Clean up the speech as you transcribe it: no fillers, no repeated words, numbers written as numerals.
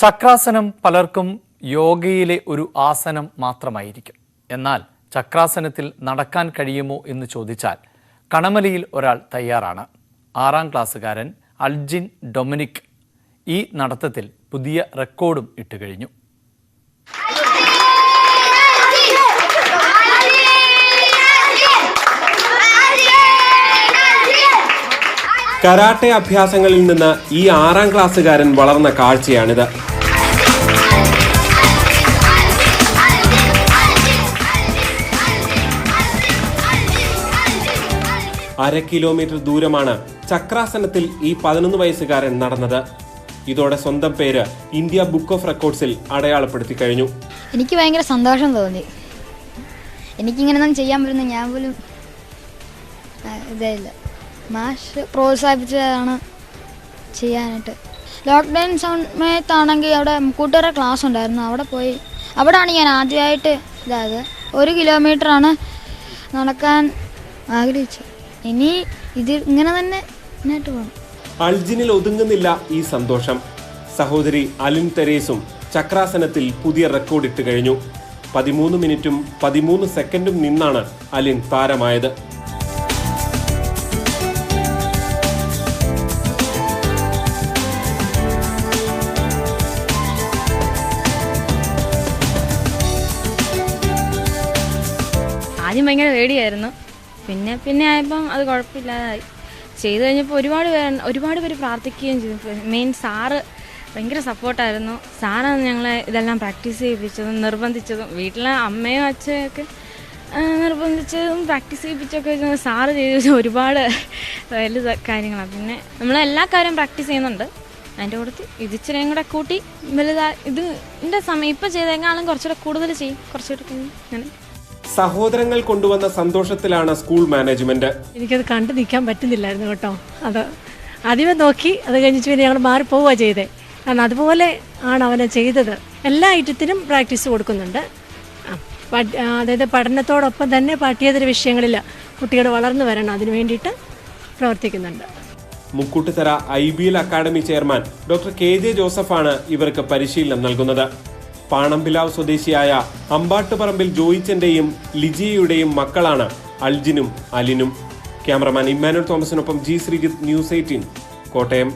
ചക്രാസനം പലർക്കും യോഗയിലെ ഒരു ആസനം മാത്രമായിരിക്കും. എന്നാൽ ചക്രാസനത്തിൽ നടക്കാൻ കഴിയുമോ എന്ന് ചോദിച്ചാൽ കണമലയിൽ ഒരാൾ തയ്യാറാണ്. 6ാം ക്ലാസ്സുകാരൻ അൽജിൻ ഡൊമിനിക് ഈ നടത്തത്തിൽ പുതിയ റെക്കോർഡും ഇട്ടുകഴിഞ്ഞു. കരാട്ടെ അഭ്യാസങ്ങളിൽ നിന്ന് ഈ 6ാം ക്ലാസ്സുകാരൻ വളർന്ന കാഴ്ചയാണിത്. അര കിലോമീറ്റർ ദൂരമാണ് ചക്രാസനത്തിൽ ഈ 11 വയസ്സുകാരൻ നടന്നത്. ഇതോടെ സ്വന്തം പേര് ഇന്ത്യ ബുക്ക് ഓഫ് റെക്കോർഡ്സിൽ അടയാളപ്പെടുത്തി കഴിഞ്ഞു. എനിക്ക് ഭയങ്കര സന്തോഷം തോന്നി. എനിക്കിങ്ങനെയൊന്നും ചെയ്യാൻ പറ്റുന്ന ഞാൻ പോലും ഇതായില്ല. മാഷ് പ്രോത്സാഹിപ്പിച്ചതാണ് ചെയ്യാനായിട്ട്. ലോക്ക്ഡൗൺ സമയത്താണെങ്കിൽ അവിടെ കൂട്ടുകാരുടെ ക്ലാസ് ഉണ്ടായിരുന്നു. അവിടെയാണ് ഞാൻ ആദ്യമായിട്ട് ഇതായത്. 1 കിലോമീറ്ററാണ് നടക്കാൻ ആഗ്രഹിച്ചത്. ഇനി ഇത് ഇങ്ങനെ തന്നെ മുന്നോട്ട് പോകണം. അൽജിനിൽ ഒതുങ്ങുന്നില്ല ഈ സന്തോഷം. സഹോദരി അലിൻ തെരേസും ചക്രാസനത്തിൽ പുതിയ റെക്കോർഡ് ഇട്ട് കഴിഞ്ഞു. 13 മിനിറ്റും 13 സെക്കൻഡും നിന്നാണ് അലിൻ താരമായത്. ആദ്യം ഭയങ്കര പേടിയായിരുന്നു. പിന്നെ ആയപ്പം അത് കുഴപ്പമില്ലാതായി. ചെയ്തു കഴിഞ്ഞപ്പോൾ ഒരുപാട് പേര് പ്രാർത്ഥിക്കുകയും ചെയ്തു. മെയിൻ സാറ് ഭയങ്കര സപ്പോർട്ടായിരുന്നു. സാറാണ് ഞങ്ങളെ ഇതെല്ലാം പ്രാക്ടീസ് ചെയ്യിപ്പിച്ചതും നിർബന്ധിച്ചതും. വീട്ടിലെ അമ്മയും അച്ഛയൊക്കെ നിർബന്ധിച്ചതും പ്രാക്ടീസ് ചെയ്യിപ്പിച്ചൊക്കെ സാറ് ചെയ്ത ഒരുപാട് വലിയ കാര്യങ്ങളാണ്. പിന്നെ നമ്മളെല്ലാ കാര്യം പ്രാക്ടീസ് ചെയ്യുന്നുണ്ട്. അതിൻ്റെ കൂട്ടത്തിൽ ഇതിച്ചിരിയും കൂടെ കൂട്ടി ഇതിൻ്റെ സമയം ഇപ്പം ചെയ്തേക്കാളും കുറച്ചുകൂടെ കൂടുതൽ ചെയ്യും. കുറച്ചുകൂടെ അങ്ങനെ സഹോദരങ്ങൾ കൊണ്ടുവന്ന സന്തോഷത്തിലാണ് സ്കൂൾ മാനേജ്മെന്റ്. എനിക്കത് കണ്ടു നിൽക്കാൻ പറ്റുന്നില്ലായിരുന്നു കേട്ടോ. അത് ആദ്യമേ നോക്കി, അത് കഴിഞ്ഞിട്ട് പിന്നെ ഞങ്ങൾ മാറിപ്പോവുക ചെയ്തേ. കാരണം അതുപോലെ ആണ് അവനെ ചെയ്തത്. എല്ലാ ഐറ്റത്തിനും പ്രാക്ടീസ് കൊടുക്കുന്നുണ്ട്. അതായത് പഠനത്തോടൊപ്പം തന്നെ പാഠ്യേതര വിഷയങ്ങളിൽ കുട്ടികൾ വളർന്നു വരണം, അതിനു വേണ്ടിയിട്ട് പ്രവർത്തിക്കുന്നുണ്ട്. Mukkoottuthara IBL academy chairman doctor KJ ജോസഫാണ് ഇവർക്ക് പരിശീലനം നൽകുന്നത്. പാണമ്പിലാവ് സ്വദേശിയായ അമ്പാട്ടുപറമ്പിൽ ജോയിച്ചന്റെയും ലിജിയയുടെയും മക്കളാണ് അൽജിനും അലിനും. ക്യാമറമാൻ ഇമ്മാനുവൽ തോമസിനൊപ്പം G ശ്രീജിത്ത്, News 18, കോട്ടയം.